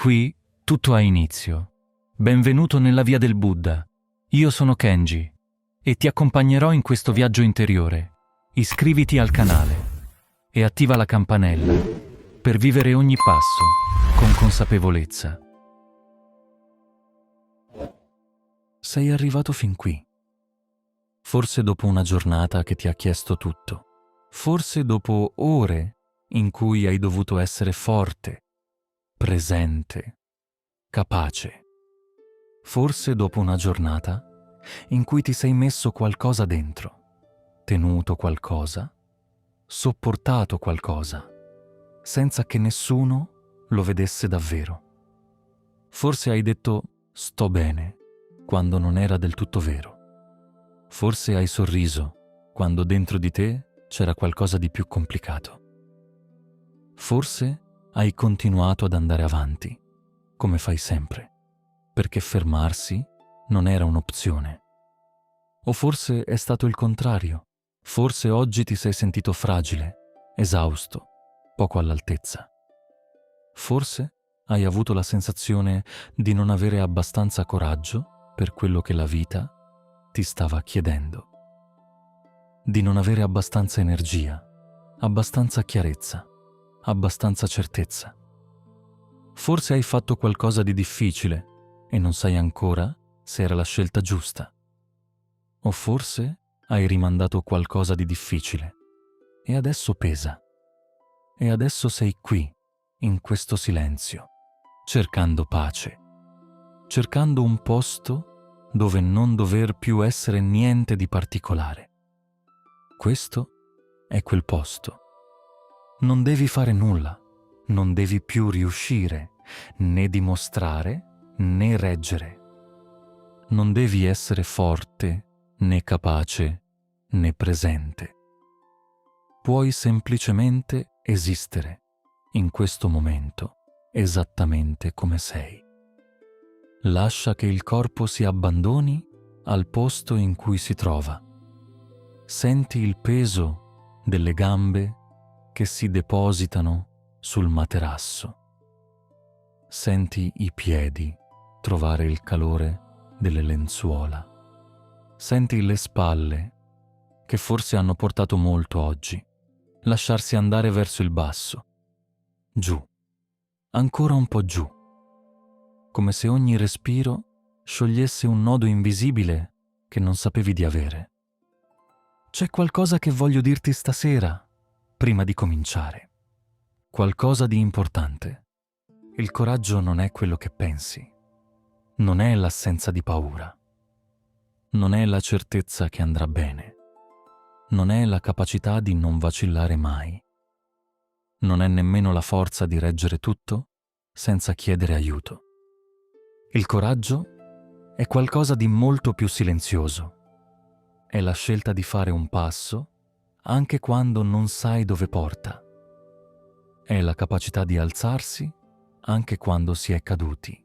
Qui tutto ha inizio. Benvenuto nella via del Buddha. Io sono Kenji e ti accompagnerò in questo viaggio interiore. Iscriviti al canale e attiva la campanella per vivere ogni passo con consapevolezza. Sei arrivato fin qui. Forse dopo una giornata che ti ha chiesto tutto. Forse dopo ore in cui hai dovuto essere forte, presente, capace. Forse dopo una giornata in cui ti sei messo qualcosa dentro, tenuto qualcosa, sopportato qualcosa, senza che nessuno lo vedesse davvero. Forse hai detto «sto bene» quando non era del tutto vero. Forse hai sorriso quando dentro di te c'era qualcosa di più complicato. Forse hai continuato ad andare avanti, come fai sempre, perché fermarsi non era un'opzione. O forse è stato il contrario. Forse oggi ti sei sentito fragile, esausto, poco all'altezza. Forse hai avuto la sensazione di non avere abbastanza coraggio per quello che la vita ti stava chiedendo. Di non avere abbastanza energia, abbastanza chiarezza, abbastanza certezza. Forse hai fatto qualcosa di difficile e non sai ancora se era la scelta giusta. O forse hai rimandato qualcosa di difficile e adesso pesa. E adesso sei qui, in questo silenzio, cercando pace, cercando un posto dove non dover più essere niente di particolare. Questo è quel posto. Non devi fare nulla, non devi più riuscire, né dimostrare, né reggere. Non devi essere forte, né capace, né presente. Puoi semplicemente esistere in questo momento, esattamente come sei. Lascia che il corpo si abbandoni al posto in cui si trova. Senti il peso delle gambe che si depositano sul materasso. Senti i piedi trovare il calore delle lenzuola. Senti le spalle, che forse hanno portato molto oggi, lasciarsi andare verso il basso. Giù, ancora un po' giù, come se ogni respiro sciogliesse un nodo invisibile che non sapevi di avere. C'è qualcosa che voglio dirti stasera, prima di cominciare. Qualcosa di importante. Il coraggio non è quello che pensi. Non è l'assenza di paura. Non è la certezza che andrà bene. Non è la capacità di non vacillare mai. Non è nemmeno la forza di reggere tutto senza chiedere aiuto. Il coraggio è qualcosa di molto più silenzioso. È la scelta di fare un passo anche quando non sai dove porta. È la capacità di alzarsi anche quando si è caduti.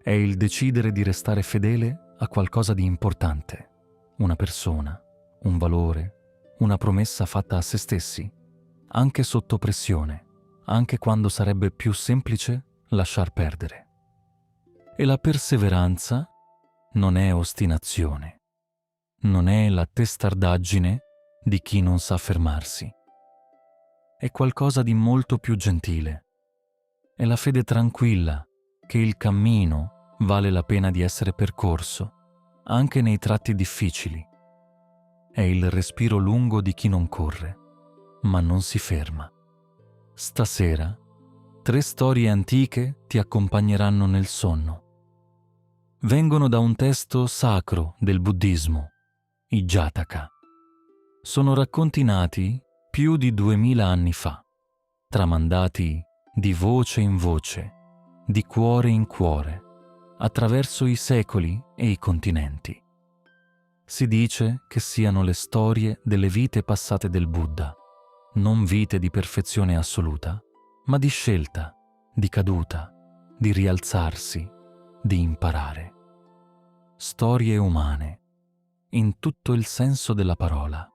È il decidere di restare fedele a qualcosa di importante, una persona, un valore, una promessa fatta a se stessi, anche sotto pressione, anche quando sarebbe più semplice lasciar perdere. E la perseveranza non è ostinazione, non è la testardaggine di chi non sa fermarsi. È qualcosa di molto più gentile. È la fede tranquilla che il cammino vale la pena di essere percorso, anche nei tratti difficili. È il respiro lungo di chi non corre, ma non si ferma. Stasera, 3 storie antiche ti accompagneranno nel sonno. Vengono da un testo sacro del buddismo, i Jataka. Sono racconti nati più di 2000 anni fa, tramandati di voce in voce, di cuore in cuore, attraverso i secoli e i continenti. Si dice che siano le storie delle vite passate del Buddha, non vite di perfezione assoluta, ma di scelta, di caduta, di rialzarsi, di imparare. Storie umane, in tutto il senso della parola.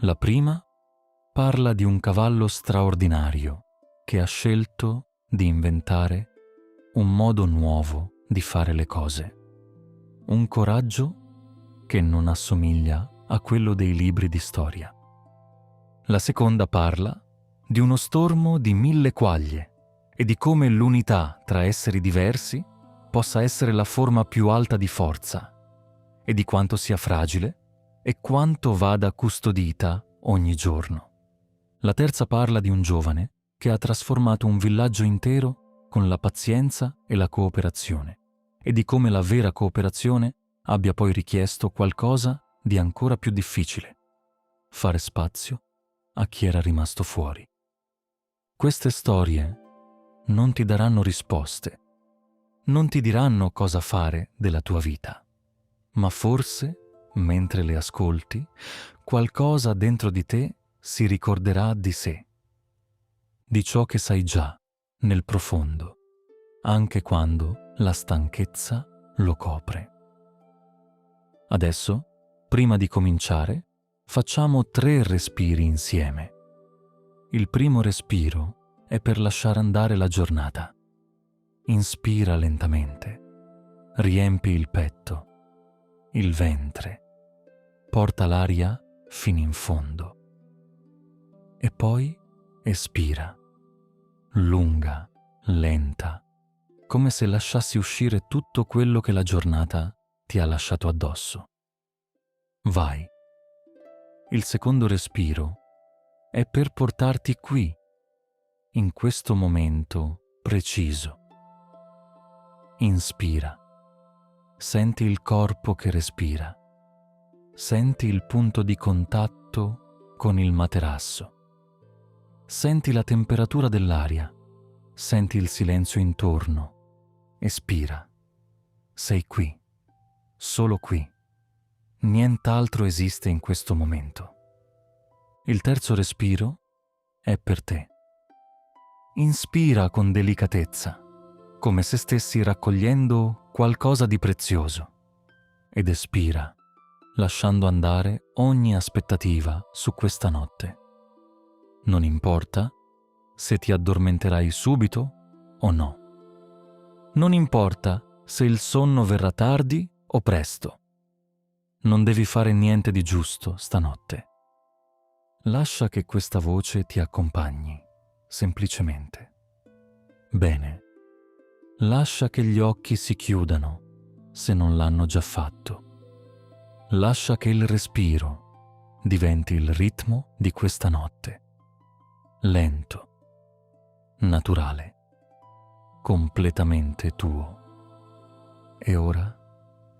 La prima parla di un cavallo straordinario che ha scelto di inventare un modo nuovo di fare le cose, un coraggio che non assomiglia a quello dei libri di storia. La seconda parla di uno stormo di 1000 quaglie e di come l'unità tra esseri diversi possa essere la forma più alta di forza e di quanto sia fragile e quanto vada custodita ogni giorno. La terza parla di un giovane che ha trasformato un villaggio intero con la pazienza e la cooperazione e di come la vera cooperazione abbia poi richiesto qualcosa di ancora più difficile: fare spazio a chi era rimasto fuori. Queste storie non ti daranno risposte, non ti diranno cosa fare della tua vita, ma forse, mentre le ascolti, qualcosa dentro di te si ricorderà di sé, di ciò che sai già nel profondo, anche quando la stanchezza lo copre. Adesso, prima di cominciare, facciamo 3 respiri insieme. Il primo respiro è per lasciare andare la giornata. Inspira lentamente, riempi il petto, il ventre, porta l'aria fino in fondo e poi espira, lunga, lenta, come se lasciassi uscire tutto quello che la giornata ti ha lasciato addosso. Vai. Il secondo respiro è per portarti qui, in questo momento preciso. Inspira. Senti il corpo che respira. Senti il punto di contatto con il materasso. Senti la temperatura dell'aria. Senti il silenzio intorno. Espira. Sei qui. Solo qui. Nient'altro esiste in questo momento. Il terzo respiro è per te. Inspira con delicatezza, come se stessi raccogliendo qualcosa di prezioso, ed espira, lasciando andare ogni aspettativa su questa notte. Non importa se ti addormenterai subito o no. Non importa se il sonno verrà tardi o presto. Non devi fare niente di giusto stanotte. Lascia che questa voce ti accompagni, semplicemente. Bene. Lascia che gli occhi si chiudano, se non l'hanno già fatto. Lascia che il respiro diventi il ritmo di questa notte. Lento, naturale, completamente tuo. E ora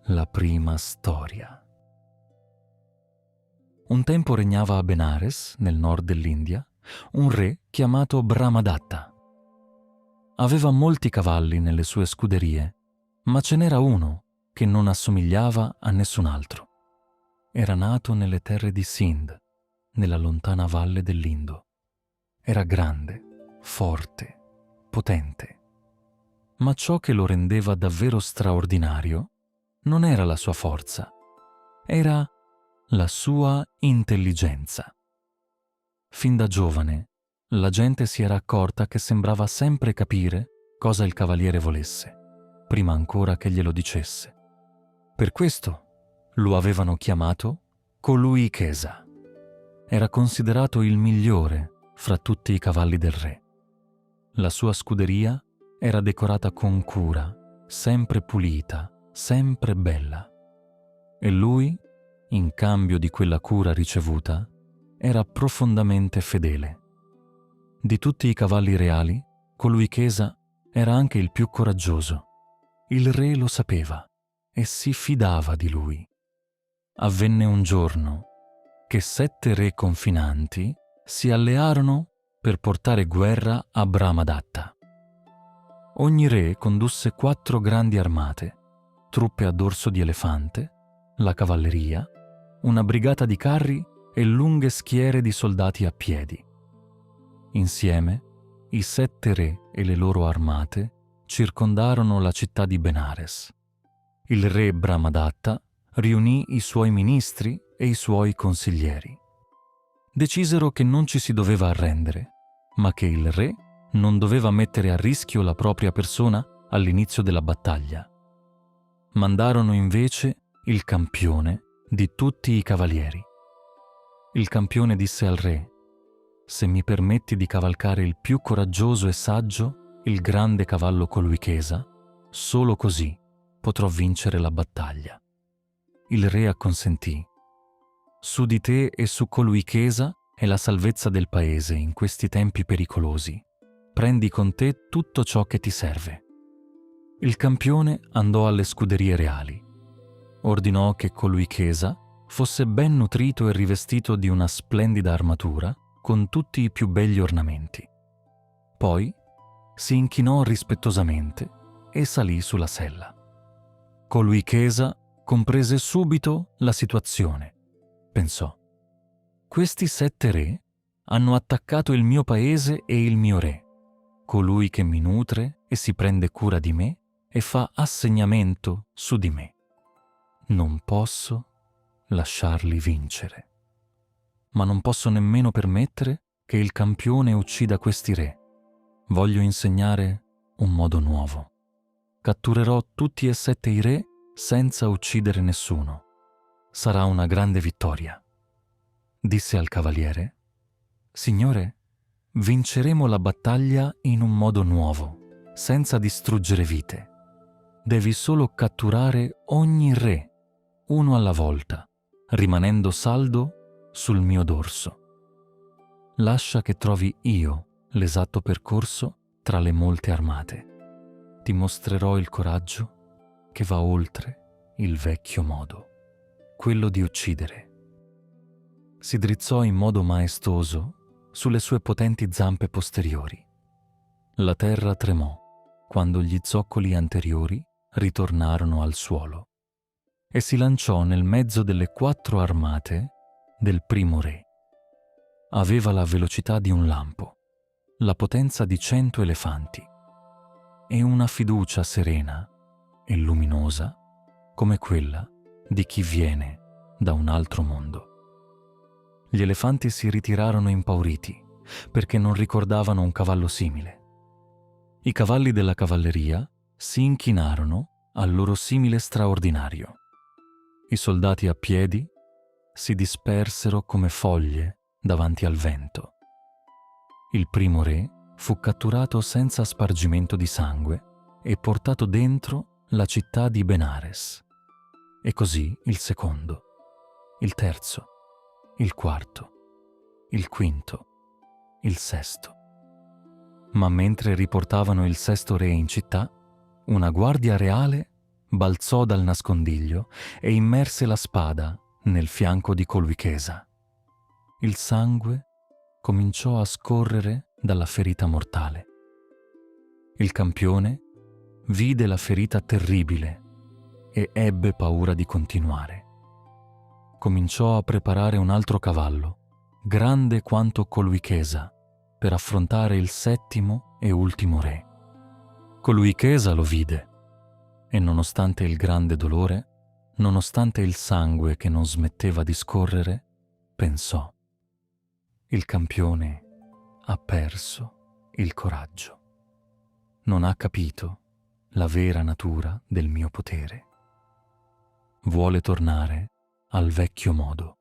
la prima storia. Un tempo regnava a Benares, nel nord dell'India, un re chiamato Brahmadatta. Aveva molti cavalli nelle sue scuderie, ma ce n'era uno che non assomigliava a nessun altro. Era nato nelle terre di Sindh, nella lontana valle dell'Indo. Era grande, forte, potente. Ma ciò che lo rendeva davvero straordinario non era la sua forza, era la sua intelligenza. Fin da giovane, la gente si era accorta che sembrava sempre capire cosa il cavaliere volesse, prima ancora che glielo dicesse. Per questo lo avevano chiamato Colui Chesa. Era considerato il migliore fra tutti i cavalli del re. La sua scuderia era decorata con cura, sempre pulita, sempre bella. E lui, in cambio di quella cura ricevuta, era profondamente fedele. Di tutti i cavalli reali, Colui Chesa era anche il più coraggioso. Il re lo sapeva e si fidava di lui. Avvenne un giorno che 7 re confinanti si allearono per portare guerra a Brahmadatta. Ogni re condusse 4 grandi armate, truppe a dorso di elefante, la cavalleria, una brigata di carri e lunghe schiere di soldati a piedi. Insieme, i 7 re e le loro armate circondarono la città di Benares. Il re Brahmadatta riunì i suoi ministri e i suoi consiglieri. Decisero che non ci si doveva arrendere, ma che il re non doveva mettere a rischio la propria persona all'inizio della battaglia. Mandarono invece il campione di tutti i cavalieri. Il campione disse al re: «Se mi permetti di cavalcare il più coraggioso e saggio, il grande cavallo Coluichesa, solo così potrò vincere la battaglia». Il re acconsentì. «Su di te e su Coluichesa è la salvezza del paese in questi tempi pericolosi. Prendi con te tutto ciò che ti serve». Il campione andò alle scuderie reali. Ordinò che Coluichesa fosse ben nutrito e rivestito di una splendida armatura con tutti i più belli ornamenti. Poi si inchinò rispettosamente e salì sulla sella. Coluichesa comprese subito la situazione. Pensò: «Questi 7 re hanno attaccato il mio paese e il mio re, colui che mi nutre e si prende cura di me e fa assegnamento su di me. Non posso lasciarli vincere. Ma non posso nemmeno permettere che il campione uccida questi re. Voglio insegnare un modo nuovo. Catturerò tutti e 7 i re senza uccidere nessuno. Sarà una grande vittoria». Disse al cavaliere: «Signore, vinceremo la battaglia in un modo nuovo, senza distruggere vite. Devi solo catturare ogni re, uno alla volta, rimanendo saldo sul mio dorso. Lascia che trovi io l'esatto percorso tra le molte armate. Ti mostrerò il coraggio che va oltre il vecchio modo, quello di uccidere». Si drizzò in modo maestoso sulle sue potenti zampe posteriori. La terra tremò quando gli zoccoli anteriori ritornarono al suolo e si lanciò nel mezzo delle 4 armate del primo re. Aveva la velocità di un lampo, la potenza di 100 elefanti e una fiducia serena e luminosa come quella di chi viene da un altro mondo. Gli elefanti si ritirarono impauriti perché non ricordavano un cavallo simile. I cavalli della cavalleria si inchinarono al loro simile straordinario. I soldati a piedi si dispersero come foglie davanti al vento. Il primo re fu catturato senza spargimento di sangue e portato dentro la città di Benares. E così il secondo, il terzo, il quarto, il quinto, il sesto. Ma mentre riportavano il 6° re in città, una guardia reale balzò dal nascondiglio e immerse la spada nel fianco di Coluichesa. Il sangue cominciò a scorrere dalla ferita mortale. Il campione vide la ferita terribile e ebbe paura di continuare. Cominciò a preparare un altro cavallo, grande quanto Coluichesa, per affrontare il 7° e ultimo re. Coluichesa lo vide e, nonostante il grande dolore, nonostante il sangue che non smetteva di scorrere, pensò: «Il campione ha perso il coraggio. Non ha capito la vera natura del mio potere. Vuole tornare al vecchio modo,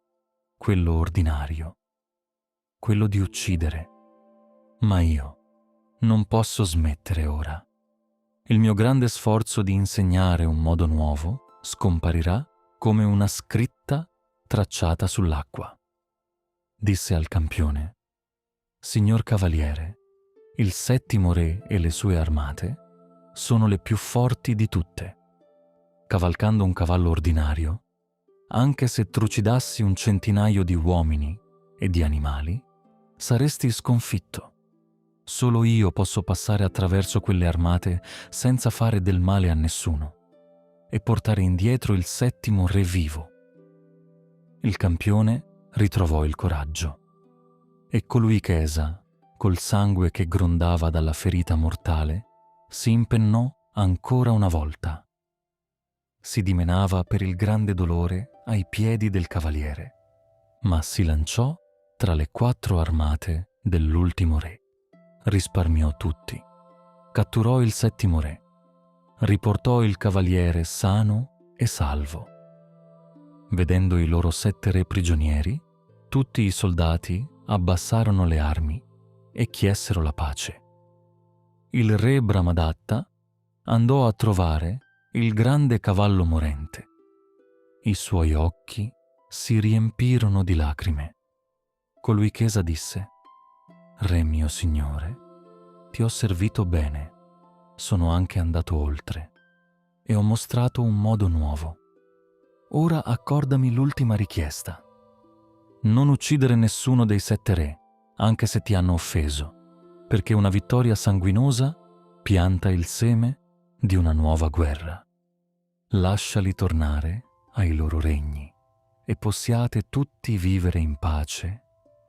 quello ordinario, quello di uccidere. Ma io non posso smettere ora. Il mio grande sforzo di insegnare un modo nuovo scomparirà come una scritta tracciata sull'acqua». Disse al campione: «Signor cavaliere, il 7° re e le sue armate sono le più forti di tutte. Cavalcando un cavallo ordinario, anche se trucidassi un centinaio di uomini e di animali, saresti sconfitto. Solo io posso passare attraverso quelle armate senza fare del male a nessuno e portare indietro il 7° re vivo». Il campione ritrovò il coraggio e Coluichesa, col sangue che grondava dalla ferita mortale, si impennò ancora una volta. Si dimenava per il grande dolore ai piedi del cavaliere, ma si lanciò tra le 4 armate dell'ultimo re. risparmiò tutti, catturò il settimo re, riportò il cavaliere sano e salvo. Vedendo i loro 7 re prigionieri, tutti i soldati abbassarono le armi e chiesero la pace. Il re Brahmadatta andò a trovare il grande cavallo morente. I suoi occhi si riempirono di lacrime. Colui Chesa disse: «Re mio signore, ti ho servito bene, sono anche andato oltre e ho mostrato un modo nuovo. Ora accordami l'ultima richiesta. Non uccidere nessuno dei 7 re, anche se ti hanno offeso, perché una vittoria sanguinosa pianta il seme di una nuova guerra. Lasciali tornare ai loro regni e possiate tutti vivere in pace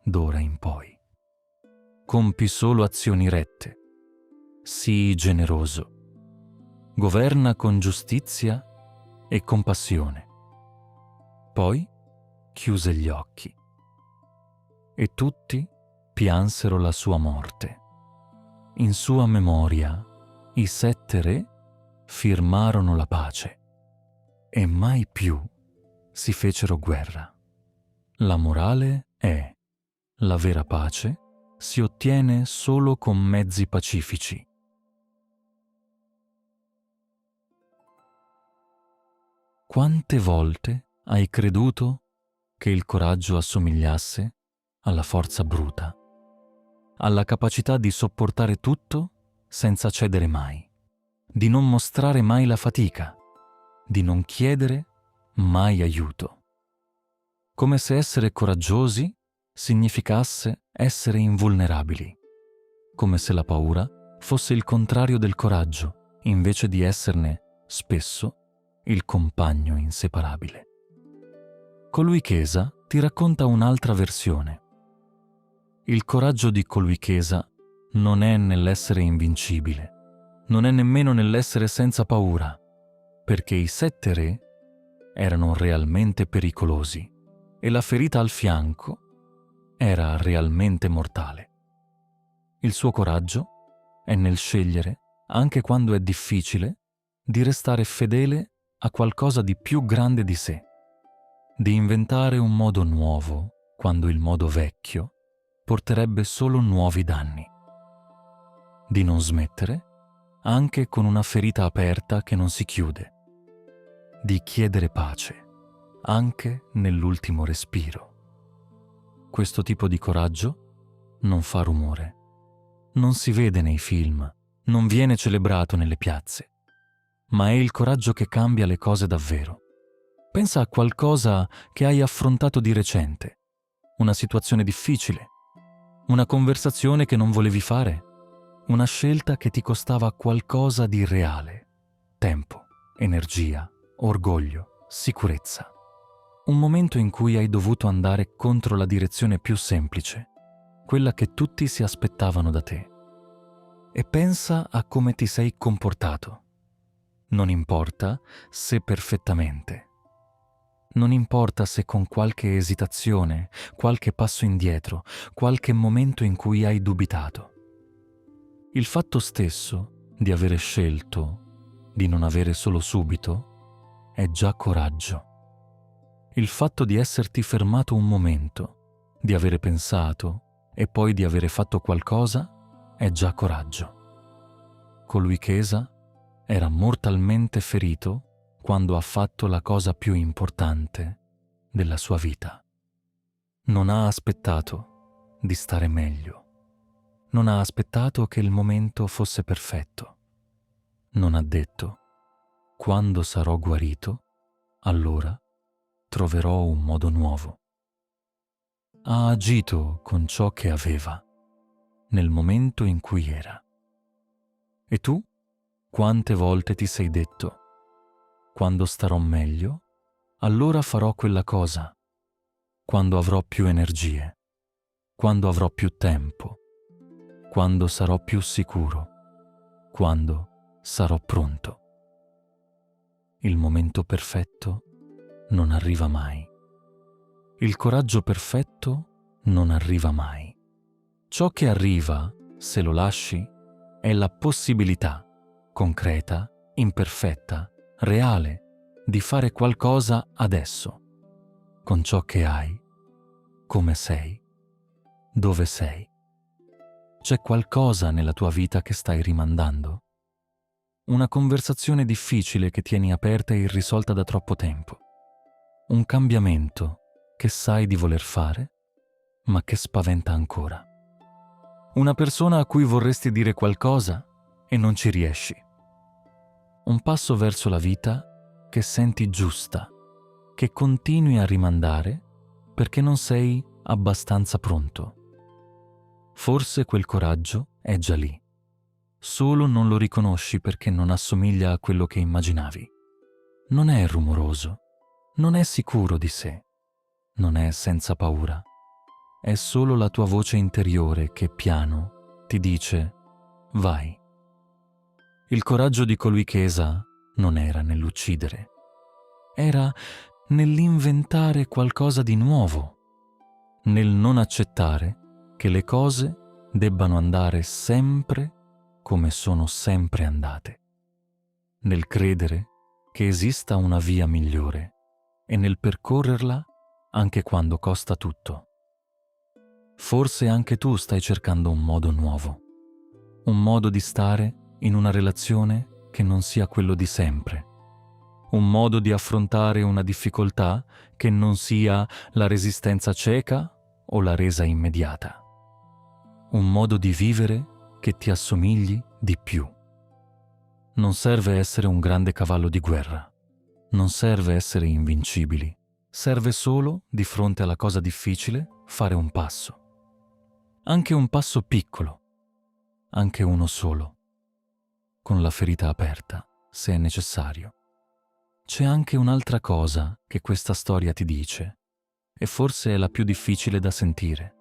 d'ora in poi. Compi solo azioni rette. Sii generoso. Governa con giustizia e compassione». Poi chiuse gli occhi e tutti piansero la sua morte. In sua memoria i 7 re firmarono la pace e mai più si fecero guerra. La morale è: la vera pace si ottiene solo con mezzi pacifici. Quante volte hai creduto che il coraggio assomigliasse alla forza bruta, alla capacità di sopportare tutto senza cedere mai, di non mostrare mai la fatica, di non chiedere mai aiuto? Come se essere coraggiosi significasse essere invulnerabili, come se la paura fosse il contrario del coraggio, invece di esserne spesso il compagno inseparabile. Colui Chesa ti racconta un'altra versione. Il coraggio di Colui Chesa non è nell'essere invincibile, non è nemmeno nell'essere senza paura, perché i 7 re erano realmente pericolosi e la ferita al fianco era realmente mortale. Il suo coraggio è nel scegliere, anche quando è difficile, di restare fedele a qualcosa di più grande di sé, di inventare un modo nuovo quando il modo vecchio porterebbe solo nuovi danni, di non smettere anche con una ferita aperta che non si chiude, di chiedere pace anche nell'ultimo respiro. Questo tipo di coraggio non fa rumore, non si vede nei film, non viene celebrato nelle piazze, ma è il coraggio che cambia le cose davvero. Pensa a qualcosa che hai affrontato di recente, una situazione difficile, una conversazione che non volevi fare, una scelta che ti costava qualcosa di reale, tempo, energia, orgoglio, sicurezza. Un momento in cui hai dovuto andare contro la direzione più semplice, quella che tutti si aspettavano da te. E pensa a come ti sei comportato. Non importa se perfettamente. Non importa se con qualche esitazione, qualche passo indietro, qualche momento in cui hai dubitato. Il fatto stesso di avere scelto, di non avere solo subito, è già coraggio. Il fatto di esserti fermato un momento, di avere pensato e poi di avere fatto qualcosa, è già coraggio. Colui Chesa era mortalmente ferito quando ha fatto la cosa più importante della sua vita. Non ha aspettato di stare meglio. Non ha aspettato che il momento fosse perfetto. Non ha detto: quando sarò guarito, allora troverò un modo nuovo. Ha agito con ciò che aveva, nel momento in cui era. E tu, quante volte ti sei detto: quando starò meglio, allora farò quella cosa, quando avrò più energie, quando avrò più tempo, quando sarò più sicuro, quando sarò pronto. Il momento perfetto non arriva mai. Il coraggio perfetto non arriva mai. Ciò che arriva se lo lasci, è la possibilità, concreta, imperfetta, reale, di fare qualcosa adesso, con ciò che hai, come sei, dove sei. C'è qualcosa nella tua vita che stai rimandando? Una conversazione difficile che tieni aperta e irrisolta da troppo tempo? Un cambiamento che sai di voler fare, ma che spaventa ancora? Una persona a cui vorresti dire qualcosa e non ci riesci? Un passo verso la vita che senti giusta, che continui a rimandare perché non sei abbastanza pronto? Forse quel coraggio è già lì, solo non lo riconosci perché non assomiglia a quello che immaginavi. Non è rumoroso, non è sicuro di sé, non è senza paura. È solo la tua voce interiore che piano ti dice vai. Il coraggio di colui che Esa non era nell'uccidere, era nell'inventare qualcosa di nuovo, nel non accettare che le cose debbano andare sempre come sono sempre andate, nel credere che esista una via migliore e nel percorrerla anche quando costa tutto. Forse anche tu stai cercando un modo nuovo, un modo di stare in una relazione che non sia quello di sempre, un modo di affrontare una difficoltà che non sia la resistenza cieca o la resa immediata, un modo di vivere che ti assomigli di più. Non serve essere un grande cavallo di guerra, non serve essere invincibili, serve solo, di fronte alla cosa difficile, fare un passo. Anche un passo piccolo, anche uno solo, con la ferita aperta, se è necessario. C'è anche un'altra cosa che questa storia ti dice, e forse è la più difficile da sentire.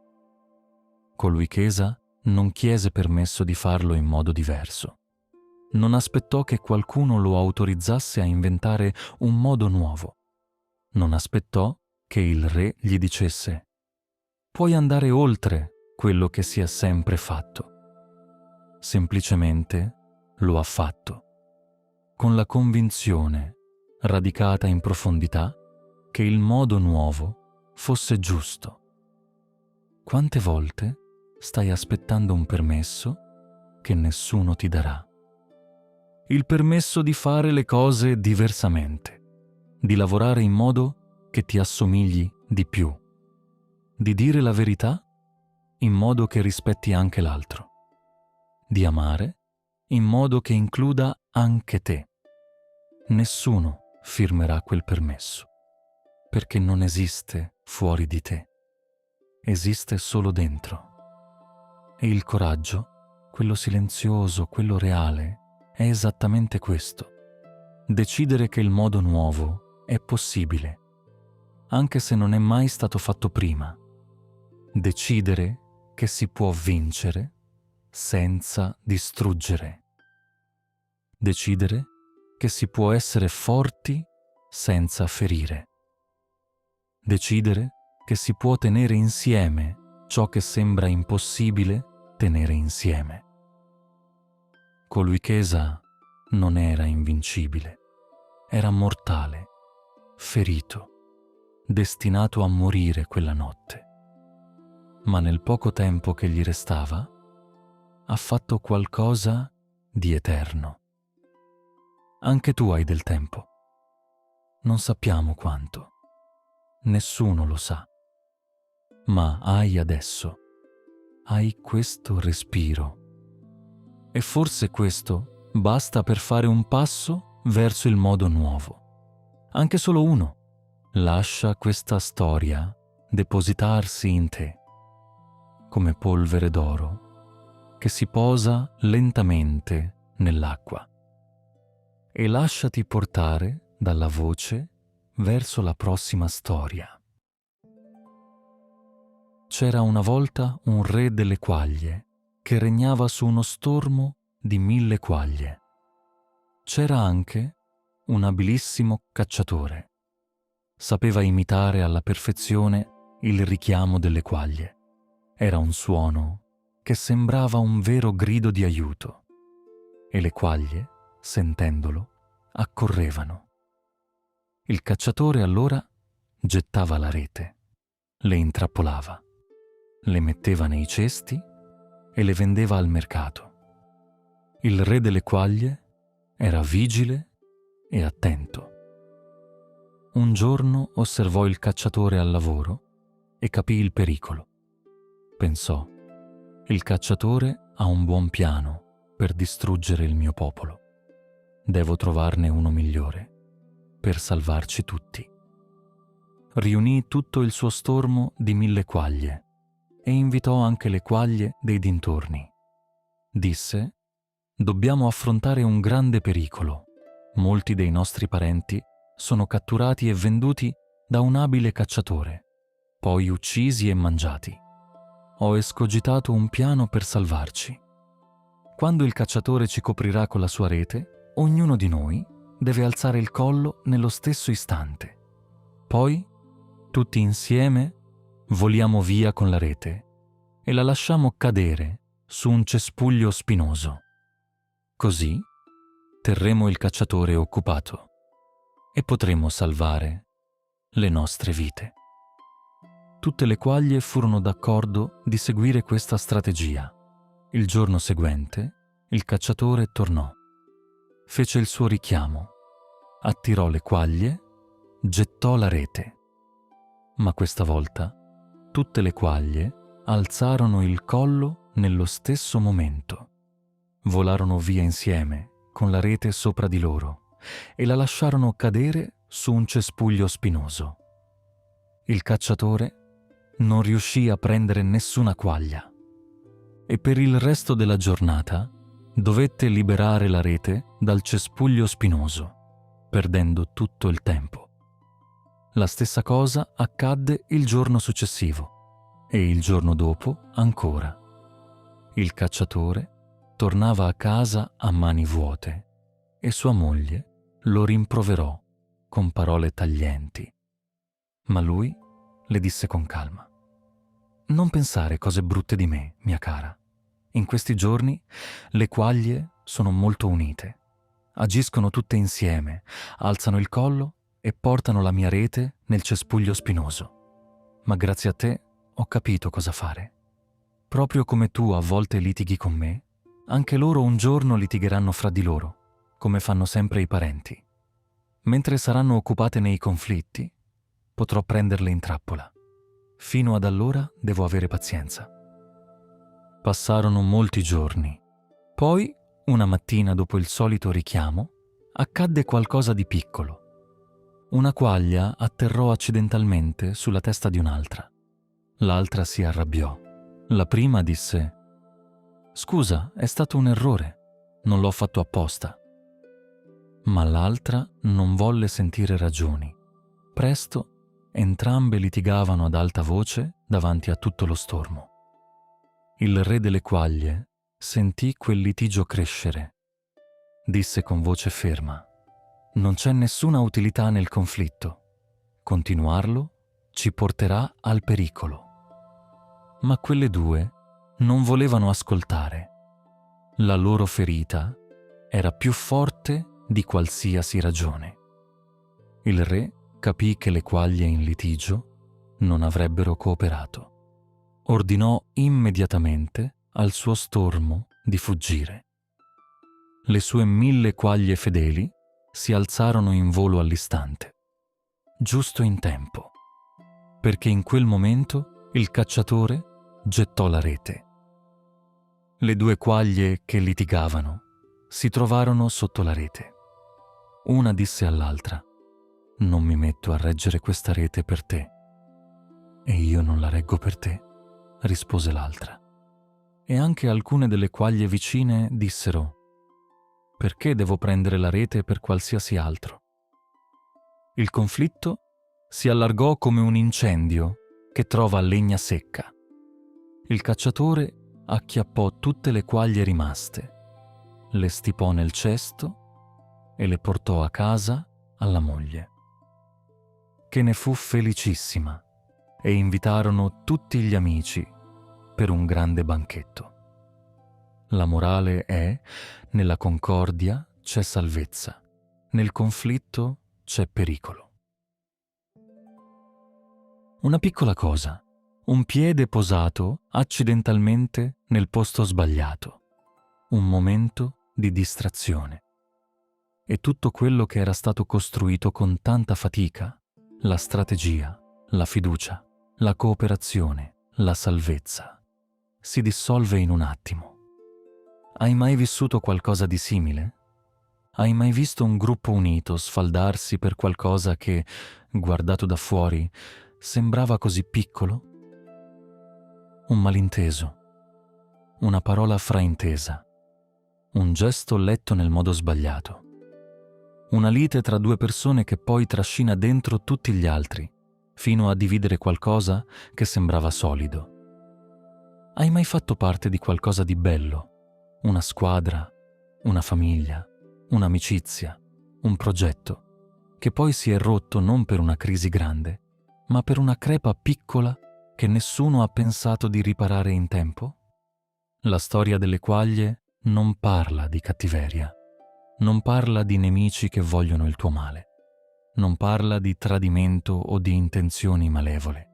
Colui che Esa non chiese permesso di farlo in modo diverso. Non aspettò che qualcuno lo autorizzasse a inventare un modo nuovo. Non aspettò che il re gli dicesse: puoi andare oltre quello che si è sempre fatto. Semplicemente lo ha fatto, con la convinzione, radicata in profondità, che il modo nuovo fosse giusto. Quante volte stai aspettando un permesso che nessuno ti darà? Il permesso di fare le cose diversamente, di lavorare in modo che ti assomigli di più, di dire la verità in modo che rispetti anche l'altro, di amare in modo che includa anche te. Nessuno firmerà quel permesso, perché non esiste fuori di te, esiste solo dentro. E il coraggio, quello silenzioso, quello reale, è esattamente questo: decidere che il modo nuovo è possibile, anche se non è mai stato fatto prima. Decidere che si può vincere senza distruggere. Decidere che si può essere forti senza ferire. Decidere che si può tenere insieme ciò che sembra impossibile tenere insieme. Colui che Esa non era invincibile, era mortale, ferito, destinato a morire quella notte. Ma nel poco tempo che gli restava, ha fatto qualcosa di eterno. Anche tu hai del tempo. Non sappiamo quanto. Nessuno lo sa. Ma hai adesso. Hai questo respiro. E forse questo basta per fare un passo verso il modo nuovo. Anche solo uno. Lascia questa storia depositarsi in te, come polvere d'oro che si posa lentamente nell'acqua. E lasciati portare dalla voce verso la prossima storia. C'era una volta un re delle quaglie che regnava su uno stormo di 1000 quaglie. C'era anche un abilissimo cacciatore. Sapeva imitare alla perfezione il richiamo delle quaglie. Era un suono che sembrava un vero grido di aiuto, e le quaglie, sentendolo, accorrevano. Il cacciatore allora gettava la rete, le intrappolava, le metteva nei cesti e le vendeva al mercato. Il re delle quaglie era vigile e attento. Un giorno osservò il cacciatore al lavoro e capì il pericolo. Pensò: il cacciatore ha un buon piano per distruggere il mio popolo. Devo trovarne uno migliore per salvarci tutti. Riunì tutto il suo stormo di 1000 quaglie e invitò anche le quaglie dei dintorni. Disse: dobbiamo affrontare un grande pericolo. Molti dei nostri parenti sono catturati e venduti da un abile cacciatore, poi uccisi e mangiati. Ho escogitato un piano per salvarci. Quando il cacciatore ci coprirà con la sua rete, ognuno di noi deve alzare il collo nello stesso istante. Poi, tutti insieme, voliamo via con la rete e la lasciamo cadere su un cespuglio spinoso. Così terremo il cacciatore occupato e potremo salvare le nostre vite. Tutte le quaglie furono d'accordo di seguire questa strategia. Il giorno seguente, il cacciatore tornò. Fece il suo richiamo, attirò le quaglie, gettò la rete. Ma questa volta tutte le quaglie alzarono il collo nello stesso momento. Volarono via insieme, con la rete sopra di loro, e la lasciarono cadere su un cespuglio spinoso. Il cacciatore non riuscì a prendere nessuna quaglia e per il resto della giornata dovette liberare la rete dal cespuglio spinoso, perdendo tutto il tempo. La stessa cosa accadde il giorno successivo e il giorno dopo ancora. Il cacciatore tornava a casa a mani vuote e sua moglie lo rimproverò con parole taglienti. Ma lui le disse con calma: non pensare cose brutte di me, mia cara. In questi giorni le quaglie sono molto unite. Agiscono tutte insieme, alzano il collo e portano la mia rete nel cespuglio spinoso. Ma grazie a te ho capito cosa fare. Proprio come tu a volte litighi con me, anche loro un giorno litigheranno fra di loro, come fanno sempre i parenti. Mentre saranno occupate nei conflitti, potrò prenderle in trappola. Fino ad allora devo avere pazienza. Passarono molti giorni. Poi, una mattina dopo il solito richiamo, accadde qualcosa di piccolo. Una quaglia atterrò accidentalmente sulla testa di un'altra. L'altra si arrabbiò. La prima disse: «Scusa, è stato un errore. Non l'ho fatto apposta». Ma l'altra non volle sentire ragioni. Presto entrambe litigavano ad alta voce davanti a tutto lo stormo. Il re delle quaglie sentì quel litigio crescere. Disse con voce ferma: «Non c'è nessuna utilità nel conflitto. Continuarlo ci porterà al pericolo». Ma quelle due non volevano ascoltare. La loro ferita era più forte di qualsiasi ragione. Il re capì che le quaglie in litigio non avrebbero cooperato. Ordinò immediatamente al suo stormo di fuggire. Le sue 1000 quaglie fedeli si alzarono in volo all'istante, giusto in tempo, perché in quel momento il cacciatore gettò la rete. Le due quaglie che litigavano si trovarono sotto la rete. Una disse all'altra: «Non mi metto a reggere questa rete per te». «E io non la reggo per te», rispose l'altra. E anche alcune delle quaglie vicine dissero: «Perché devo prendere la rete per qualsiasi altro?» Il conflitto si allargò come un incendio che trova legna secca. Il cacciatore acchiappò tutte le quaglie rimaste, le stipò nel cesto e le portò a casa alla moglie, che ne fu felicissima, e invitarono tutti gli amici per un grande banchetto. La morale è: nella concordia c'è salvezza, nel conflitto c'è pericolo. Una piccola cosa, un piede posato accidentalmente nel posto sbagliato, un momento di distrazione. E tutto quello che era stato costruito con tanta fatica, la strategia, la fiducia, la cooperazione, la salvezza, si dissolve in un attimo. Hai mai vissuto qualcosa di simile? Hai mai visto un gruppo unito sfaldarsi per qualcosa che, guardato da fuori, sembrava così piccolo? Un malinteso, una parola fraintesa, un gesto letto nel modo sbagliato, una lite tra due persone che poi trascina dentro tutti gli altri, fino a dividere qualcosa che sembrava solido. Hai mai fatto parte di qualcosa di bello? Una squadra, una famiglia, un'amicizia, un progetto, che poi si è rotto non per una crisi grande, ma per una crepa piccola che nessuno ha pensato di riparare in tempo? La storia delle quaglie non parla di cattiveria, non parla di nemici che vogliono il tuo male, non parla di tradimento o di intenzioni malevole.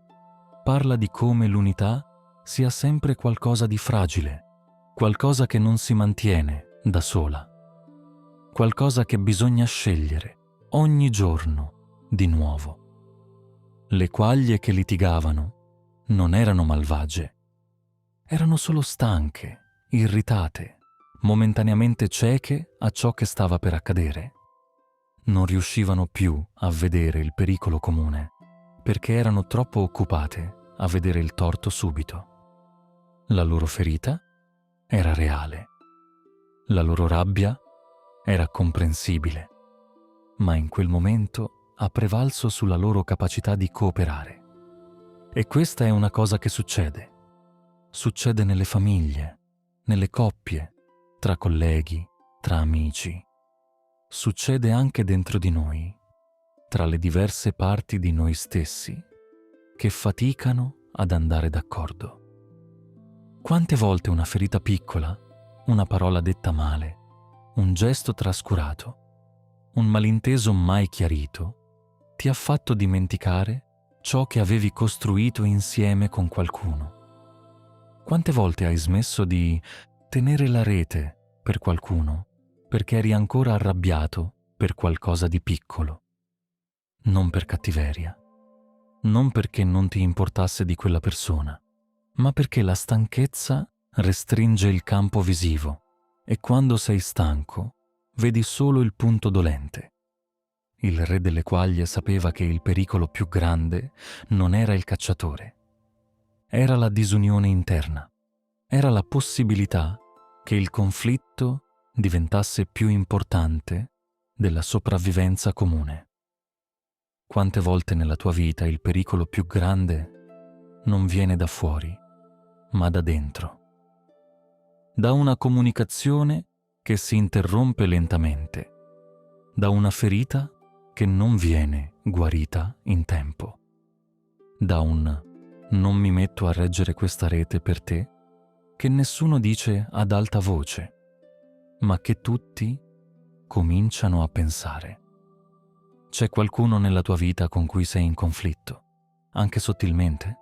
Parla di come l'unità sia sempre qualcosa di fragile, qualcosa che non si mantiene da sola, qualcosa che bisogna scegliere ogni giorno di nuovo. Le quaglie che litigavano non erano malvagie, erano solo stanche, irritate, momentaneamente cieche a ciò che stava per accadere. Non riuscivano più a vedere il pericolo comune, perché erano troppo occupate a vedere il torto subito. La loro ferita era reale, la loro rabbia era comprensibile, ma in quel momento ha prevalso sulla loro capacità di cooperare. E questa è una cosa che succede. Succede nelle famiglie, nelle coppie, tra colleghi, tra amici. Succede anche dentro di noi, tra le diverse parti di noi stessi, che faticano ad andare d'accordo. Quante volte una ferita piccola, una parola detta male, un gesto trascurato, un malinteso mai chiarito, ti ha fatto dimenticare ciò che avevi costruito insieme con qualcuno? Quante volte hai smesso di tenere la rete per qualcuno perché eri ancora arrabbiato per qualcosa di piccolo? Non per cattiveria, non perché non ti importasse di quella persona, ma perché la stanchezza restringe il campo visivo e quando sei stanco vedi solo il punto dolente. Il re delle quaglie sapeva che il pericolo più grande non era il cacciatore, era la disunione interna, era la possibilità che il conflitto diventasse più importante della sopravvivenza comune. Quante volte nella tua vita il pericolo più grande non viene da fuori, ma da dentro? Da una comunicazione che si interrompe lentamente, da una ferita che non viene guarita in tempo, da un non mi metto a reggere questa rete per te che nessuno dice ad alta voce, ma che tutti cominciano a pensare. C'è qualcuno nella tua vita con cui sei in conflitto, anche sottilmente?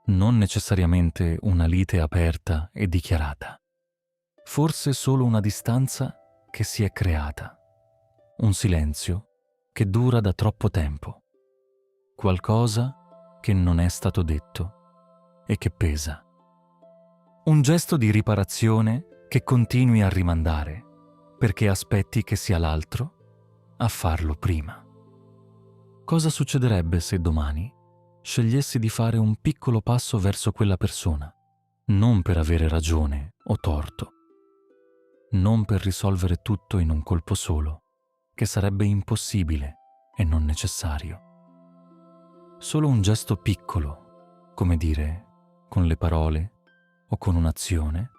Non necessariamente una lite aperta e dichiarata. Forse solo una distanza che si è creata, un silenzio che dura da troppo tempo, qualcosa che non è stato detto e che pesa. Un gesto di riparazione che continui a rimandare perché aspetti che sia l'altro a farlo prima. Cosa succederebbe se domani scegliessi di fare un piccolo passo verso quella persona, non per avere ragione o torto, non per risolvere tutto in un colpo solo, che sarebbe impossibile e non necessario. Solo un gesto piccolo, come dire, con le parole o con un'azione,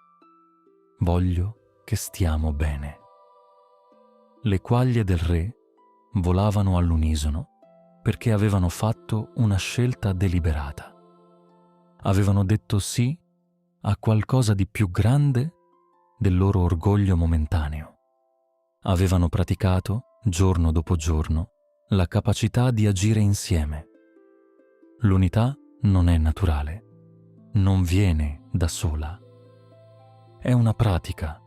voglio che stiamo bene. Le quaglie del re volavano all'unisono perché avevano fatto una scelta deliberata. Avevano detto sì a qualcosa di più grande del loro orgoglio momentaneo. Avevano praticato, giorno dopo giorno, la capacità di agire insieme. L'unità non è naturale, non viene da sola. È una pratica,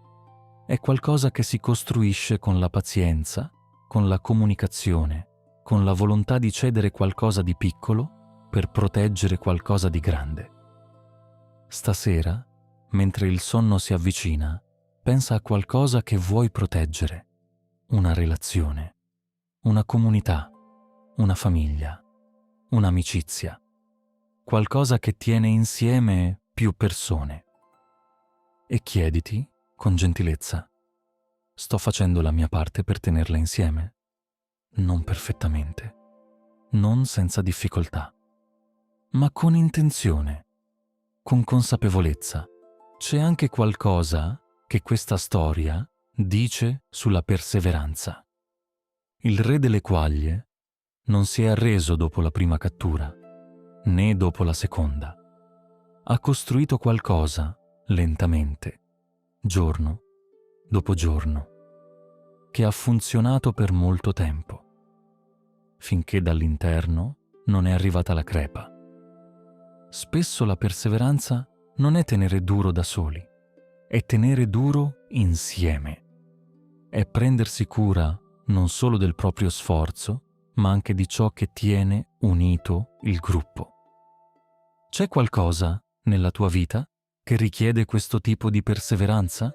è qualcosa che si costruisce con la pazienza, con la comunicazione, con la volontà di cedere qualcosa di piccolo per proteggere qualcosa di grande. Stasera, mentre il sonno si avvicina, pensa a qualcosa che vuoi proteggere, una relazione, una comunità, una famiglia, un'amicizia, qualcosa che tiene insieme più persone. E chiediti, con gentilezza, sto facendo la mia parte per tenerla insieme? Non perfettamente, non senza difficoltà, ma con intenzione, con consapevolezza. C'è anche qualcosa che questa storia dice sulla perseveranza. Il re delle quaglie non si è arreso dopo la prima cattura, né dopo la seconda. Ha costruito qualcosa lentamente, giorno dopo giorno, che ha funzionato per molto tempo, finché dall'interno non è arrivata la crepa. Spesso la perseveranza non è tenere duro da soli, è tenere duro insieme. È prendersi cura non solo del proprio sforzo, ma anche di ciò che tiene unito il gruppo. C'è qualcosa nella tua vita che richiede questo tipo di perseveranza?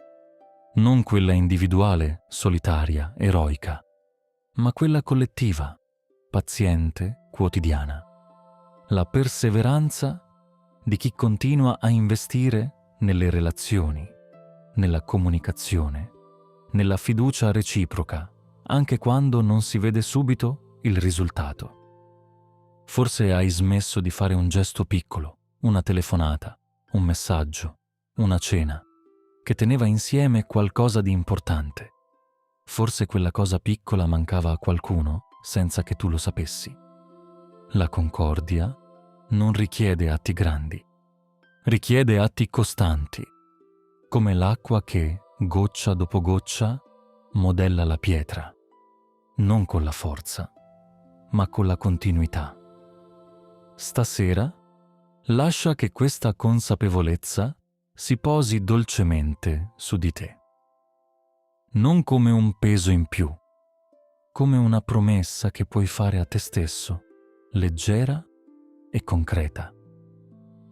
Non quella individuale, solitaria, eroica, ma quella collettiva, paziente, quotidiana. La perseveranza di chi continua a investire nelle relazioni, nella comunicazione, nella fiducia reciproca, anche quando non si vede subito il risultato. Forse hai smesso di fare un gesto piccolo, una telefonata, un messaggio, una cena, che teneva insieme qualcosa di importante. Forse quella cosa piccola mancava a qualcuno senza che tu lo sapessi. La concordia non richiede atti grandi, richiede atti costanti, come l'acqua che, goccia dopo goccia, modella la pietra, non con la forza, ma con la continuità. Stasera, lascia che questa consapevolezza si posi dolcemente su di te, non come un peso in più, come una promessa che puoi fare a te stesso, leggera e concreta.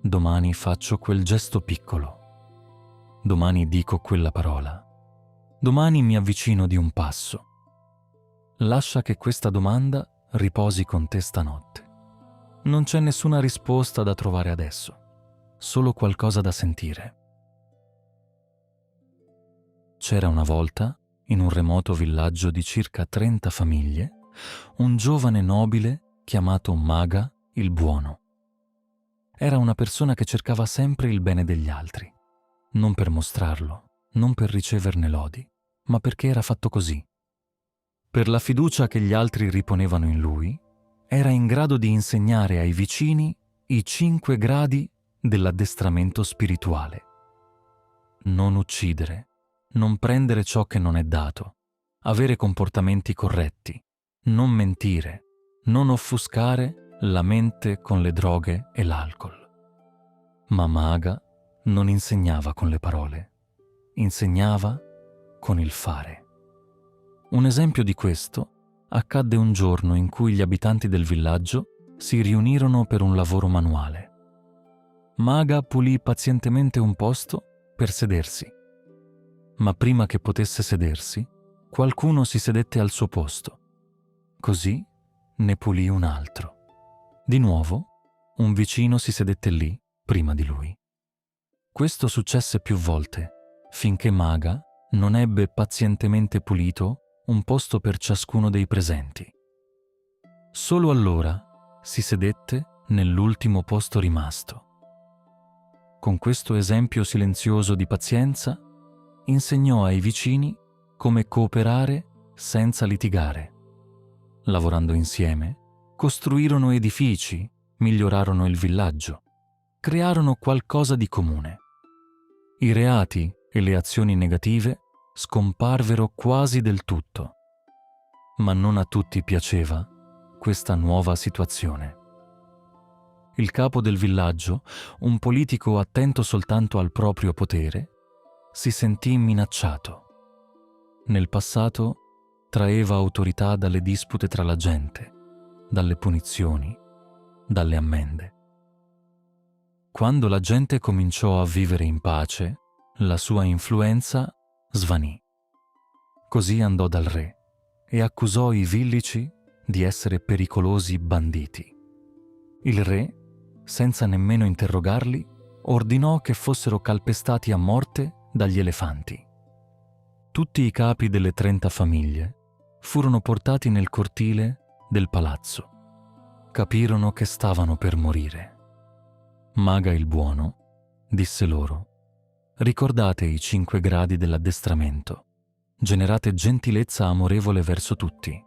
Domani faccio quel gesto piccolo, domani dico quella parola, domani mi avvicino di un passo. Lascia che questa domanda riposi con te stanotte. Non c'è nessuna risposta da trovare adesso, solo qualcosa da sentire. C'era una volta, in un remoto villaggio di circa 30 famiglie, un giovane nobile chiamato Maga il Buono. Era una persona che cercava sempre il bene degli altri, non per mostrarlo, non per riceverne lodi, ma perché era fatto così. Per la fiducia che gli altri riponevano in lui, era in grado di insegnare ai vicini i 5 gradi dell'addestramento spirituale. Non uccidere, non prendere ciò che non è dato, avere comportamenti corretti, non mentire, non offuscare la mente con le droghe e l'alcol. Ma Maga non insegnava con le parole, insegnava con il fare. Un esempio di questo accadde un giorno in cui gli abitanti del villaggio si riunirono per un lavoro manuale. Maga pulì pazientemente un posto per sedersi, ma prima che potesse sedersi, qualcuno si sedette al suo posto. Così ne pulì un altro. Di nuovo, un vicino si sedette lì prima di lui. Questo successe più volte, finché Maga non ebbe pazientemente pulito un posto per ciascuno dei presenti. Solo allora si sedette nell'ultimo posto rimasto. Con questo esempio silenzioso di pazienza, insegnò ai vicini come cooperare senza litigare. Lavorando insieme, costruirono edifici, migliorarono il villaggio, crearono qualcosa di comune. I reati e le azioni negative scomparvero quasi del tutto. Ma non a tutti piaceva questa nuova situazione. Il capo del villaggio, un politico attento soltanto al proprio potere, si sentì minacciato. Nel passato traeva autorità dalle dispute tra la gente, dalle punizioni, dalle ammende. Quando la gente cominciò a vivere in pace, la sua influenza svanì. Così andò dal re e accusò i villici di essere pericolosi banditi. Il re, senza nemmeno interrogarli, ordinò che fossero calpestati a morte dagli elefanti. Tutti i capi delle 30 famiglie furono portati nel cortile del palazzo. Capirono che stavano per morire. Maga il buono disse loro: ricordate i 5 gradi dell'addestramento. Generate gentilezza amorevole verso tutti.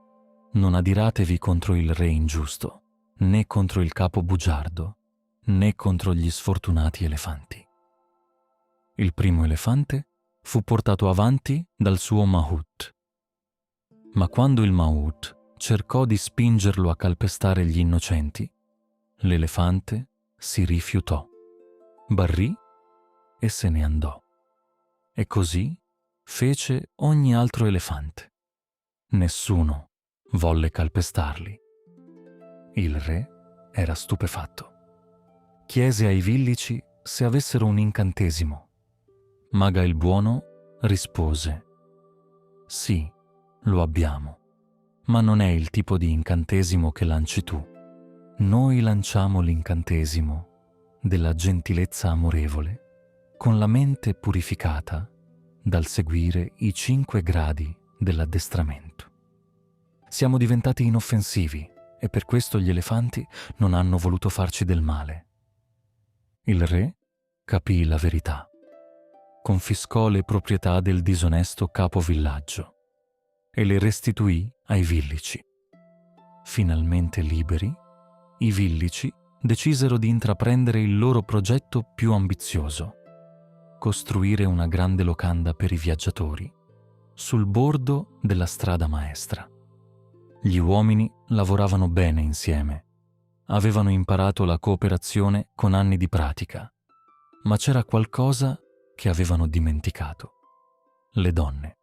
Non adiratevi contro il re ingiusto, né contro il capo bugiardo, né contro gli sfortunati elefanti. Il primo elefante fu portato avanti dal suo Mahout. Ma quando il Mahout cercò di spingerlo a calpestare gli innocenti, l'elefante si rifiutò, barrì e se ne andò. E così fece ogni altro elefante. Nessuno volle calpestarli. Il re era stupefatto. Chiese ai villici se avessero un incantesimo. Maga il buono rispose: sì, lo abbiamo, ma non è il tipo di incantesimo che lanci tu. Noi lanciamo l'incantesimo della gentilezza amorevole con la mente purificata dal seguire i 5 gradi dell'addestramento. Siamo diventati inoffensivi e per questo gli elefanti non hanno voluto farci del male. Il re capì la verità. Confiscò le proprietà del disonesto capovillaggio e le restituì ai villici. Finalmente liberi, i villici decisero di intraprendere il loro progetto più ambizioso: costruire una grande locanda per i viaggiatori sul bordo della strada maestra. Gli uomini lavoravano bene insieme, avevano imparato la cooperazione con anni di pratica, ma c'era qualcosa che avevano dimenticato: le donne.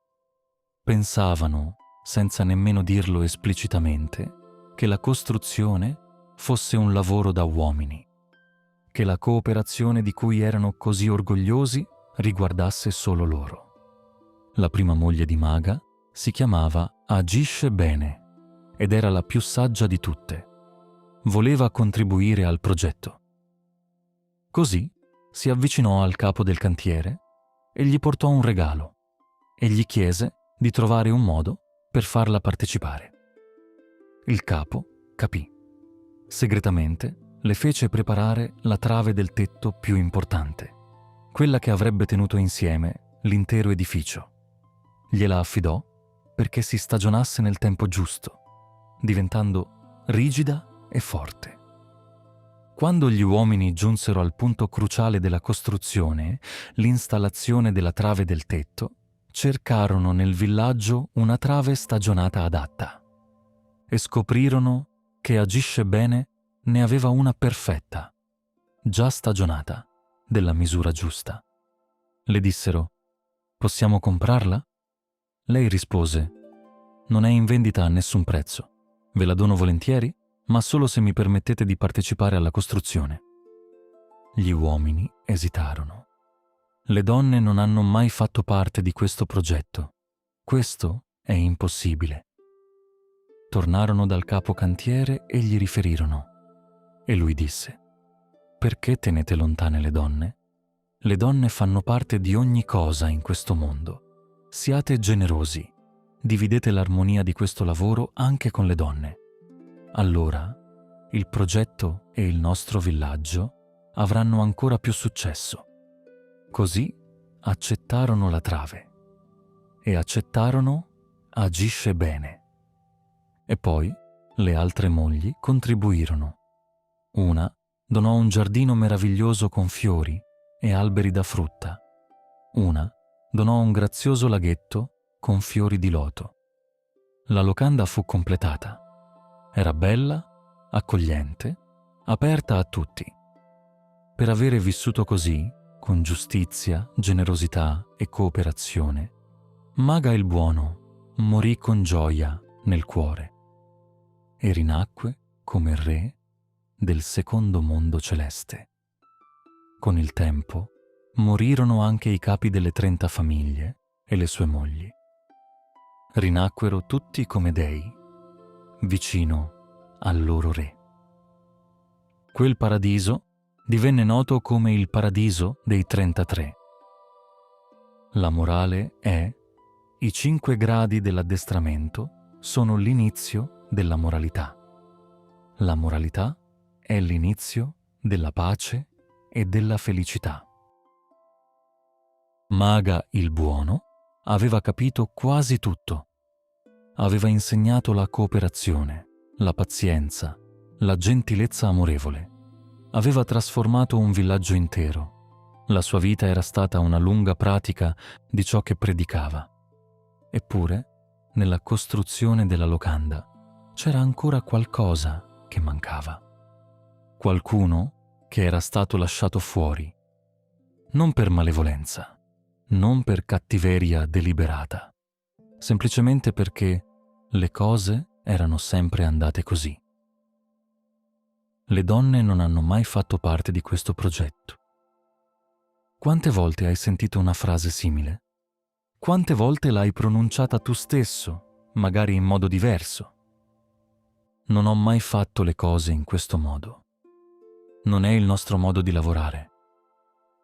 Pensavano, senza nemmeno dirlo esplicitamente, che la costruzione fosse un lavoro da uomini, che la cooperazione di cui erano così orgogliosi riguardasse solo loro. La prima moglie di Maga si chiamava Agisce Bene ed era la più saggia di tutte. Voleva contribuire al progetto. Così si avvicinò al capo del cantiere e gli portò un regalo e gli chiese di trovare un modo per farla partecipare. Il capo capì. Segretamente le fece preparare la trave del tetto più importante, quella che avrebbe tenuto insieme l'intero edificio. Gliela affidò perché si stagionasse nel tempo giusto, diventando rigida e forte. Quando gli uomini giunsero al punto cruciale della costruzione, l'installazione della trave del tetto, cercarono nel villaggio una trave stagionata adatta e scoprirono che Agisce Bene ne aveva una perfetta, già stagionata, della misura giusta. Le dissero: «Possiamo comprarla?» Lei rispose: «Non è in vendita a nessun prezzo. Ve la dono volentieri, ma solo se mi permettete di partecipare alla costruzione». Gli uomini esitarono. Le donne non hanno mai fatto parte di questo progetto. Questo è impossibile. Tornarono dal capo cantiere e gli riferirono. E lui disse: «Perché tenete lontane le donne? Le donne fanno parte di ogni cosa in questo mondo. Siate generosi. Dividete l'armonia di questo lavoro anche con le donne. Allora il progetto e il nostro villaggio avranno ancora più successo». Così accettarono la trave e accettarono Agisce Bene. E poi le altre mogli contribuirono. Una donò un giardino meraviglioso con fiori e alberi da frutta. Una donò un grazioso laghetto con fiori di loto. La locanda fu completata. Era bella, accogliente, aperta a tutti. Per avere vissuto così, con giustizia, generosità e cooperazione, Maga il Buono morì con gioia nel cuore e rinacque come re del secondo mondo celeste. Con il tempo morirono anche i capi delle 30 famiglie e le sue mogli. Rinacquero tutti come dei, vicino al loro re. Quel paradiso divenne noto come il paradiso dei 33. La morale è: i 5 gradi dell'addestramento sono l'inizio della moralità. La moralità è l'inizio della pace e della felicità. Maga il Buono aveva capito quasi tutto. Aveva insegnato la cooperazione, la pazienza, la gentilezza amorevole. Aveva trasformato un villaggio intero. La sua vita era stata una lunga pratica di ciò che predicava. Eppure, nella costruzione della locanda c'era ancora qualcosa che mancava. Qualcuno che era stato lasciato fuori, non per malevolenza, non per cattiveria deliberata, semplicemente perché le cose erano sempre andate così. Le donne non hanno mai fatto parte di questo progetto. Quante volte hai sentito una frase simile? Quante volte l'hai pronunciata tu stesso, magari in modo diverso? Non ho mai fatto le cose in questo modo. Non è il nostro modo di lavorare.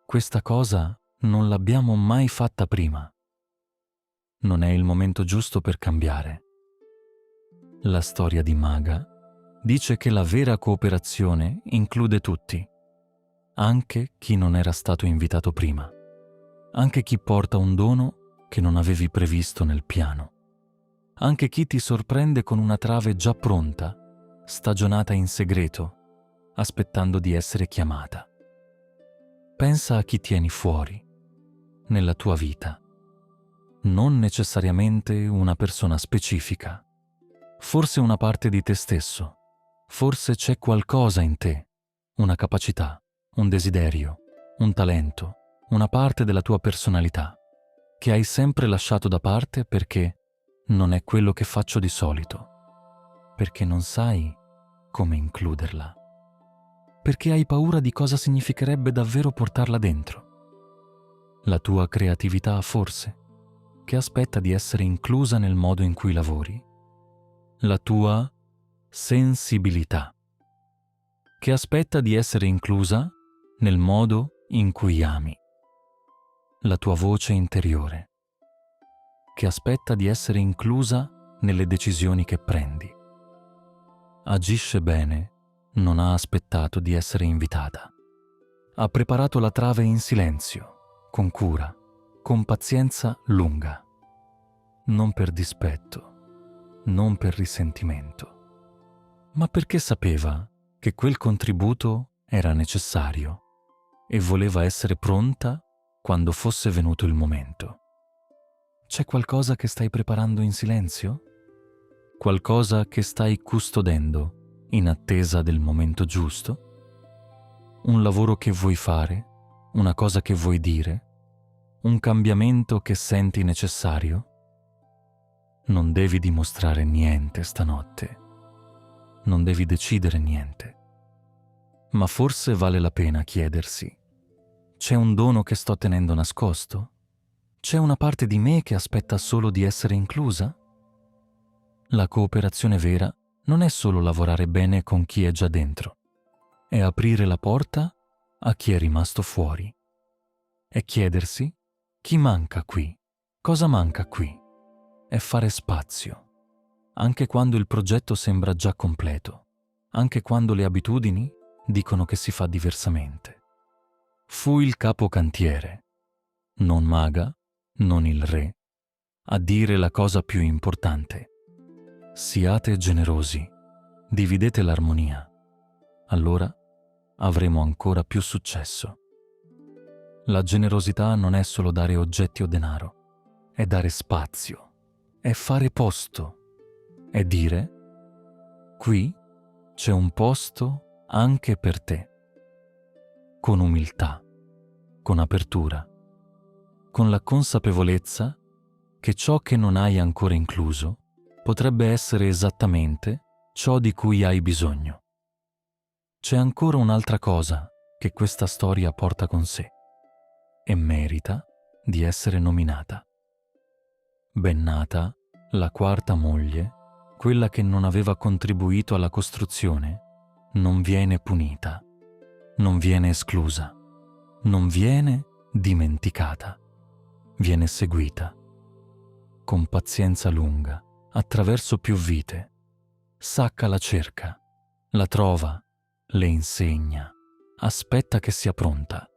Questa cosa non l'abbiamo mai fatta prima. Non è il momento giusto per cambiare. La storia di Maga dice che la vera cooperazione include tutti, anche chi non era stato invitato prima, anche chi porta un dono che non avevi previsto nel piano, anche chi ti sorprende con una trave già pronta, stagionata in segreto, aspettando di essere chiamata. Pensa a chi tieni fuori, nella tua vita. Non necessariamente una persona specifica, forse una parte di te stesso, forse c'è qualcosa in te, una capacità, un desiderio, un talento, una parte della tua personalità, che hai sempre lasciato da parte perché non è quello che faccio di solito, perché non sai come includerla, perché hai paura di cosa significherebbe davvero portarla dentro. La tua creatività, forse, che aspetta di essere inclusa nel modo in cui lavori. La tua sensibilità, che aspetta di essere inclusa nel modo in cui ami. La tua voce interiore, che aspetta di essere inclusa nelle decisioni che prendi. Agisce bene, non ha aspettato di essere invitata. Ha preparato la trave in silenzio, con cura, con pazienza lunga. Non per dispetto, non per risentimento, ma perché sapeva che quel contributo era necessario e voleva essere pronta quando fosse venuto il momento. C'è qualcosa che stai preparando in silenzio? Qualcosa che stai custodendo in attesa del momento giusto? Un lavoro che vuoi fare? Una cosa che vuoi dire? Un cambiamento che senti necessario? Non devi dimostrare niente stanotte. Non devi decidere niente. Ma forse vale la pena chiedersi: c'è un dono che sto tenendo nascosto? C'è una parte di me che aspetta solo di essere inclusa? La cooperazione vera non è solo lavorare bene con chi è già dentro, è aprire la porta a chi è rimasto fuori. È chiedersi: chi manca qui? Cosa manca qui? È fare spazio, anche quando il progetto sembra già completo, anche quando le abitudini dicono che si fa diversamente. Fu il capocantiere, non Maga, non il re, a dire la cosa più importante: siate generosi, dividete l'armonia, allora avremo ancora più successo. La generosità non è solo dare oggetti o denaro, è dare spazio, è fare posto, è dire: qui c'è un posto anche per te, con umiltà, con apertura, con la consapevolezza che ciò che non hai ancora incluso potrebbe essere esattamente ciò di cui hai bisogno. C'è ancora un'altra cosa che questa storia porta con sé e merita di essere nominata. Bennata, la quarta moglie, quella che non aveva contribuito alla costruzione, non viene punita, non viene esclusa, non viene dimenticata, viene seguita con pazienza lunga, attraverso più vite. Sacca la cerca, la trova, le insegna, aspetta che sia pronta.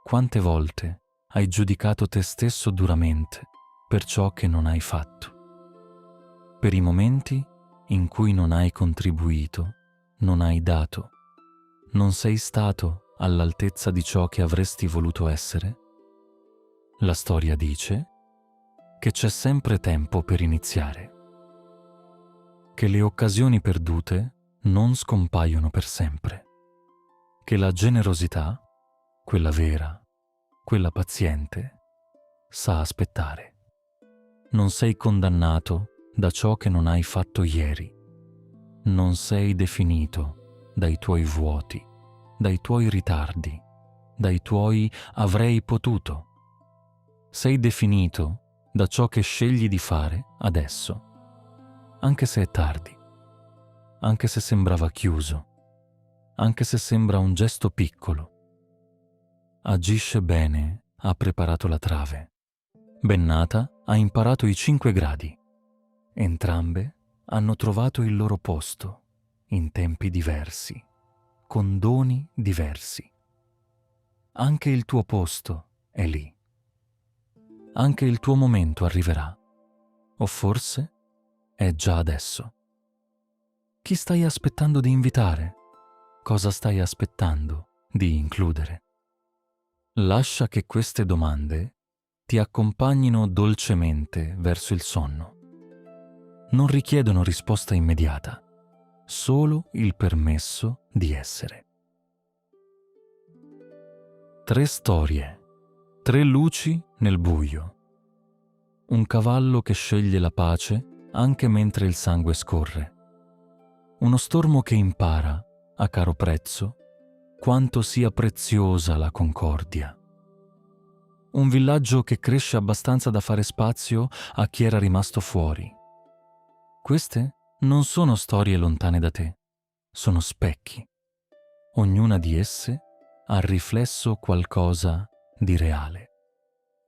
Quante volte hai giudicato te stesso duramente per ciò che non hai fatto? Per i momenti in cui non hai contribuito, non hai dato, non sei stato all'altezza di ciò che avresti voluto essere? La storia dice che c'è sempre tempo per iniziare, che le occasioni perdute non scompaiono per sempre, che la generosità, quella vera, quella paziente, sa aspettare. Non sei condannato da ciò che non hai fatto ieri, non sei definito dai tuoi vuoti, dai tuoi ritardi, dai tuoi avrei potuto. Sei definito da ciò che scegli di fare adesso, anche se è tardi, anche se sembrava chiuso, anche se sembra un gesto piccolo. Agisce bene, ha preparato la trave. Bennata ha imparato i 5 gradi. Entrambe hanno trovato il loro posto, in tempi diversi, con doni diversi. Anche il tuo posto è lì. Anche il tuo momento arriverà, o forse è già adesso. Chi stai aspettando di invitare? Cosa stai aspettando di includere? Lascia che queste domande ti accompagnino dolcemente verso il sonno. Non richiedono risposta immediata, solo il permesso di essere. 3 storie, 3 luci nel buio. Un cavallo che sceglie la pace anche mentre il sangue scorre. Uno stormo che impara, a caro prezzo, quanto sia preziosa la concordia. Un villaggio che cresce abbastanza da fare spazio a chi era rimasto fuori. Queste non sono storie lontane da te, sono specchi. Ognuna di esse ha riflesso qualcosa di reale.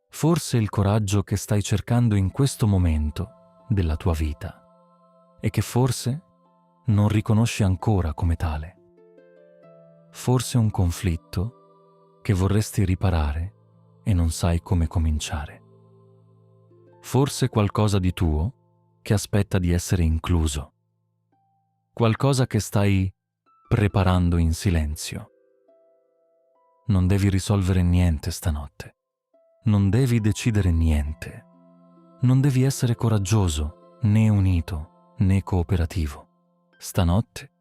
Forse il coraggio che stai cercando in questo momento della tua vita e che forse non riconosci ancora come tale. Forse un conflitto che vorresti riparare e non sai come cominciare. Forse qualcosa di tuo che aspetta di essere incluso. Qualcosa che stai preparando in silenzio. Non devi risolvere niente stanotte. Non devi decidere niente. Non devi essere coraggioso, né unito, né cooperativo. Stanotte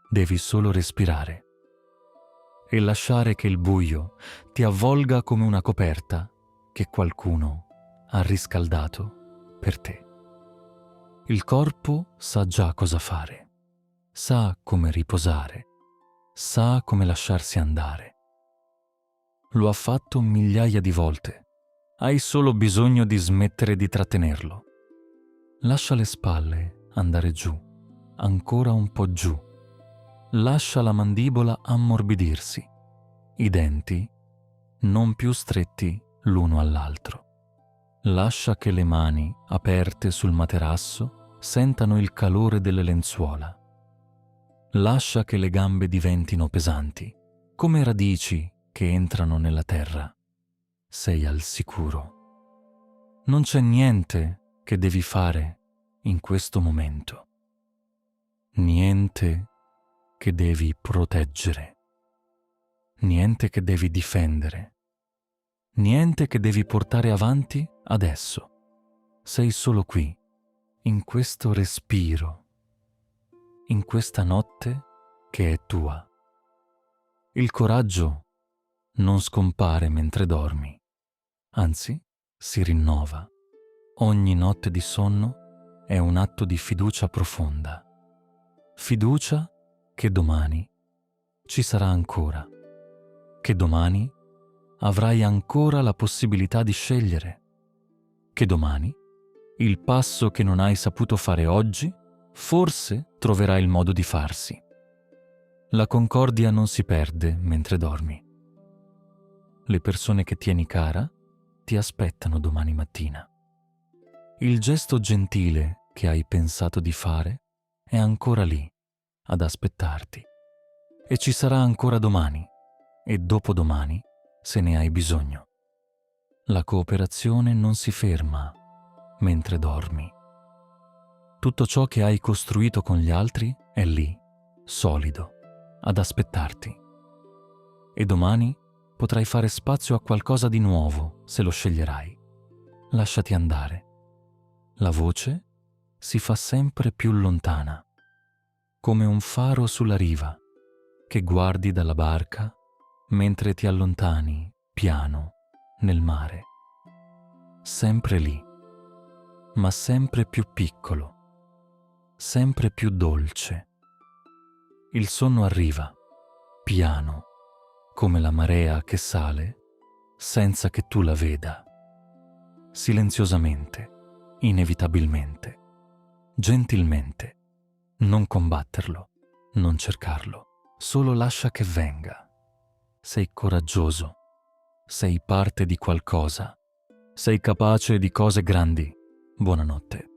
devi solo respirare e lasciare che il buio ti avvolga come una coperta che qualcuno ha riscaldato per te. Il corpo sa già cosa fare, sa come riposare, sa come lasciarsi andare. Lo ha fatto migliaia di volte. Hai solo bisogno di smettere di trattenerlo. Lascia le spalle andare giù, ancora un po' giù. Lascia la mandibola ammorbidirsi, i denti non più stretti l'uno all'altro. Lascia che le mani aperte sul materasso sentano il calore delle lenzuola. Lascia che le gambe diventino pesanti, come radici che entrano nella terra. Sei al sicuro. Non c'è niente che devi fare in questo momento. Niente che devi proteggere. Niente che devi difendere. niente che devi portare avanti adesso. Sei solo qui, in questo respiro, in questa notte che è tua. Il coraggio non scompare mentre dormi, anzi si rinnova. Ogni notte di sonno è un atto di fiducia profonda. Fiducia che domani ci sarà ancora, che domani avrai ancora la possibilità di scegliere, che domani il passo che non hai saputo fare oggi forse troverà il modo di farsi. La concordia non si perde mentre dormi. Le persone che tieni cara ti aspettano domani mattina. Il gesto gentile che hai pensato di fare è ancora lì, ad aspettarti. E ci sarà ancora domani e dopodomani se ne hai bisogno. La cooperazione non si ferma mentre dormi. Tutto ciò che hai costruito con gli altri è lì, solido, ad aspettarti. E domani potrai fare spazio a qualcosa di nuovo se lo sceglierai. Lasciati andare. La voce si fa sempre più lontana, come un faro sulla riva che guardi dalla barca mentre ti allontani piano nel mare. Sempre lì, ma sempre più piccolo, sempre più dolce. Il sonno arriva, piano, come la marea che sale, senza che tu la veda. Silenziosamente, inevitabilmente, gentilmente. Non combatterlo, non cercarlo, solo lascia che venga. Sei coraggioso, sei parte di qualcosa, sei capace di cose grandi. Buonanotte.